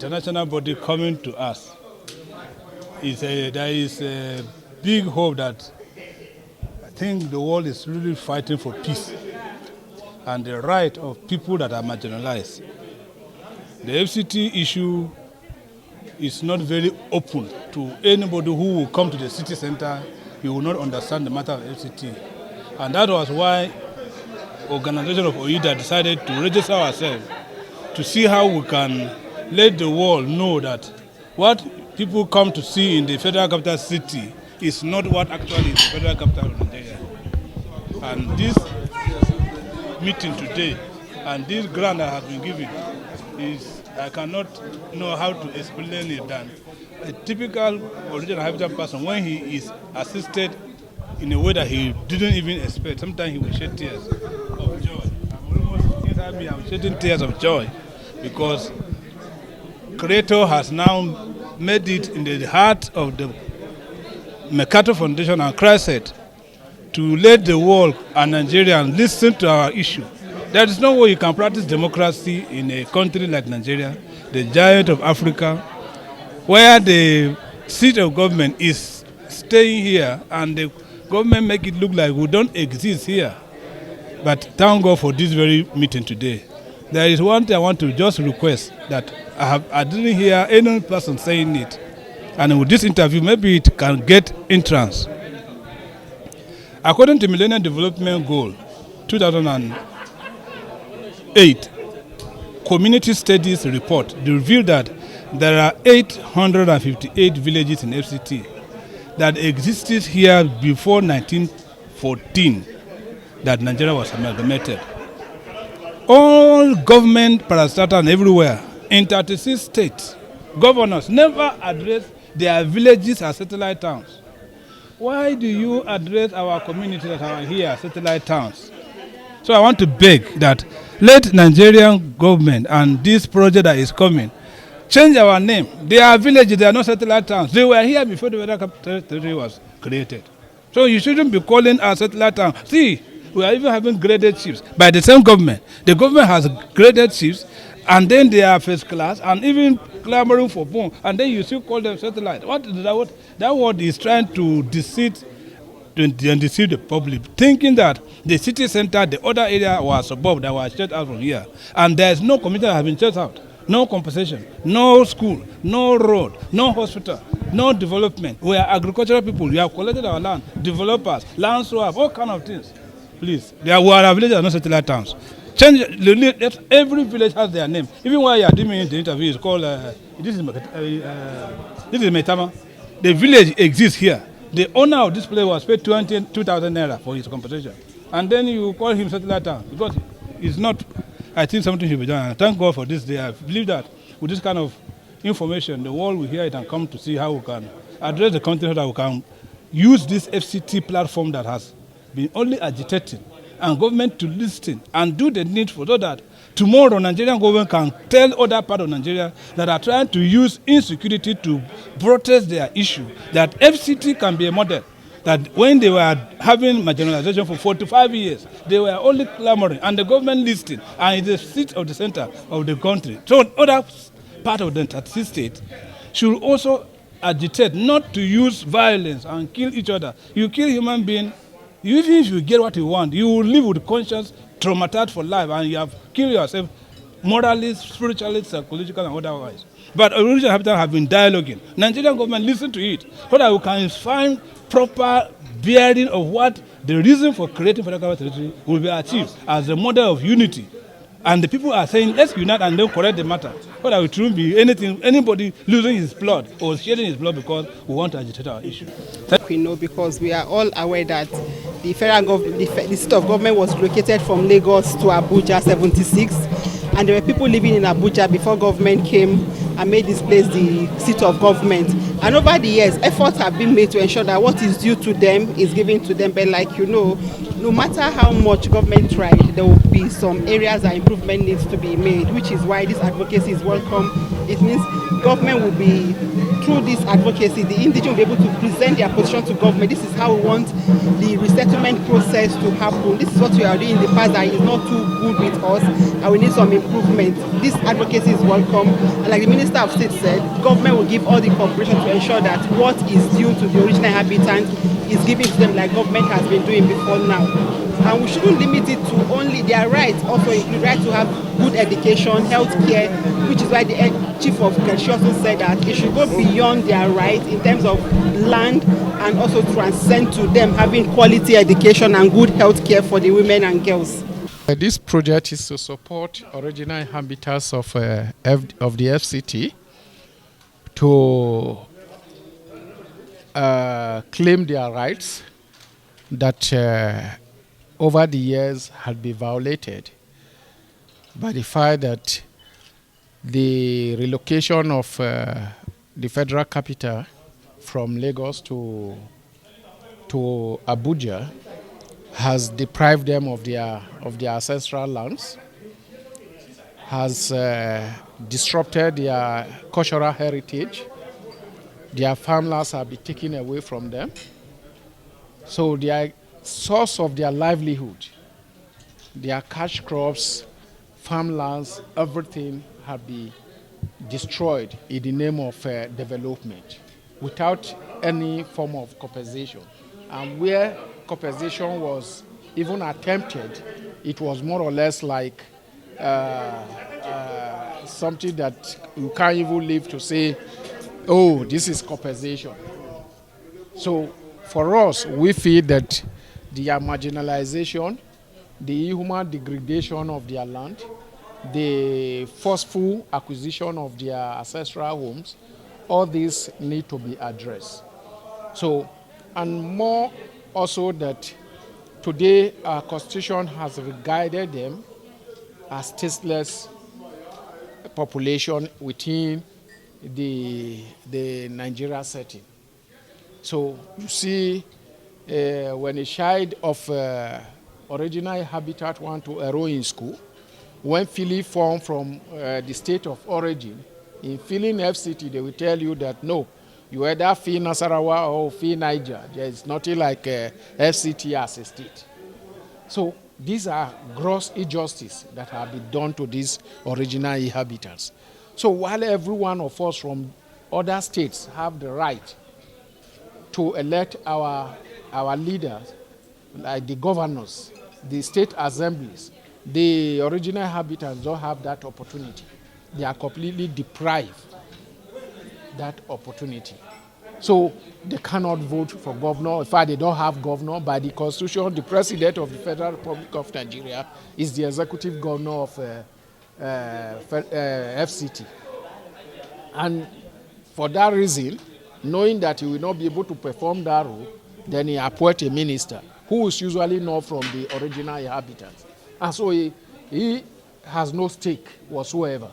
international body coming to us, there is a big hope that I think the world is really fighting for peace and the right of people that are marginalized. The FCT issue is not very open to anybody who will come to the city center. He will not understand the matter of FCT. And that was why organization of OIDA decided to register ourselves to see how we can let the world know that what people come to see in the federal capital city is not what actually is the federal capital of Nigeria. And this meeting today and this grant that has been given is, I cannot know how to explain it than a typical original habitat person, when he is assisted in a way that he didn't even expect, sometimes he will shed tears of joy. I'm shedding tears of joy because Creator has now made it in the heart of the Mercator Foundation and Christ to let the world and Nigerians listen to our issue. There is no way you can practice democracy in a country like Nigeria, the giant of Africa, where the seat of government is staying here and the government make it look like we don't exist here. But thank God for this very meeting today. There is one thing I want to just request that I didn't hear any person saying it. And with this interview, maybe it can get entrance. According to Millennium Development Goal 2008, Community Studies Report, they revealed that there are 858 villages in FCT that existed here before 1914 that Nigeria was amalgamated. All government parastatals everywhere in 36 states, governors never address their villages as satellite towns. Why do you address our communities that are here as satellite towns? So I want to beg that let Nigerian government and this project that is coming change our name. They are villages, they are not satellite towns. They were here before the federal capital territory was created. So you shouldn't be calling our satellite town. See, we are even having graded chiefs by the same government. The government has graded chiefs, and then they are first class, and even clamoring for more, and then you still call them satellite. What is that? That word is trying to deceive the public, thinking that the city center, the other area was suburb that was shut out from here, and there is no community that has been shut out. No compensation, no school, no road, no hospital, no development. We are agricultural people. We have collected our land, developers, land swap, all kind of things. Please, there are villages and not satellite towns. Change. Every village has their name. Even while you are doing the interview, it's called this is Metama. The village exists here. The owner of this place was paid 22,000 naira for his compensation, and then you call him satellite town because it's not. I think something should be done. And thank God for this day. I believe that with this kind of information, the world will hear it and come to see how we can address the country, so that we can use this FCT platform that has been only agitating and government to listen and do the needful, so that tomorrow Nigerian government can tell other part of Nigeria that are trying to use insecurity to protest their issue, that FCT can be a model. That when they were having marginalization for 45 years, they were only clamoring, and the government listened, and it's the seat of the center of the country. So other part of the 36 states should also agitate not to use violence and kill each other. You kill human being, even if you get what you want, you will live with conscience traumatized for life, and you have killed yourself morally, spiritually, psychologically, and otherwise. But original Inhabitants have been dialoguing. Nigerian government listen to it, so that we can find proper bearing of what the reason for creating federal capital territory will be achieved as a model of unity. And the people are saying, let's unite and then correct the matter. So that it won't be anybody losing his blood or shedding his blood because we want to agitate our issue. We know because we are all aware that the federal government, the seat of government was relocated from Lagos to Abuja 76. And there were people living in Abuja before government came and made this place the seat of government. And over the years, efforts have been made to ensure that what is due to them is given to them. But like you know, no matter how much government tried, there will be some areas that improvement needs to be made, which is why this advocacy is welcome It means government will be, through this advocacy, the indigenous will be able to present their position to government. This is how we want the resettlement process to happen. This is what we are doing in the past that is not too good with us, and we need some improvement. This advocacy is welcome, and like the Minister of State said, government will give all the cooperation to ensure that what is due to the original inhabitants is given to them like government has been doing before now. And we shouldn't limit it to only their rights, also include right to have good education, health care, which is why the chief of Keshi also said that it should go beyond their rights in terms of land and also transcend to them having quality education and good health care for the women and girls. This project is to support original inhabitants of the FCT to claim their rights that over the years had been violated by the fact that the relocation of the federal capital from Lagos to Abuja has deprived them of their ancestral lands, has disrupted their cultural heritage. Their farmlands have been taken away from them. So their source of their livelihood, their cash crops, farmlands, everything have been destroyed in the name of development without any form of compensation. And where compensation was even attempted, it was more or less like something that you can't even live to say, oh, this is compensation. So for us, we feel that their marginalization, the inhuman degradation of their land, the forceful acquisition of their ancestral homes, all these need to be addressed. So, and more also that today our constitution has regarded them as stateless population within the Nigeria setting. So you see, when a child of original habitat want to enroll in school, when filling form from the state of origin, in filling FCT, they will tell you that no, you either fill Nasarawa or fill Niger. There is nothing like FCT as a state. So these are gross injustice that have been done to these original inhabitants. So while every one of us from other states have the right to elect our leaders, like the governors, the state assemblies, the original inhabitants don't have that opportunity. They are completely deprived that opportunity. So they cannot vote for governor. In fact, they don't have governor. By the constitution, the president of the Federal Republic of Nigeria is the executive governor of FCT. And for that reason, knowing that he will not be able to perform that role, then he appoints a minister who is usually not from the original inhabitants. And so he has no stake whatsoever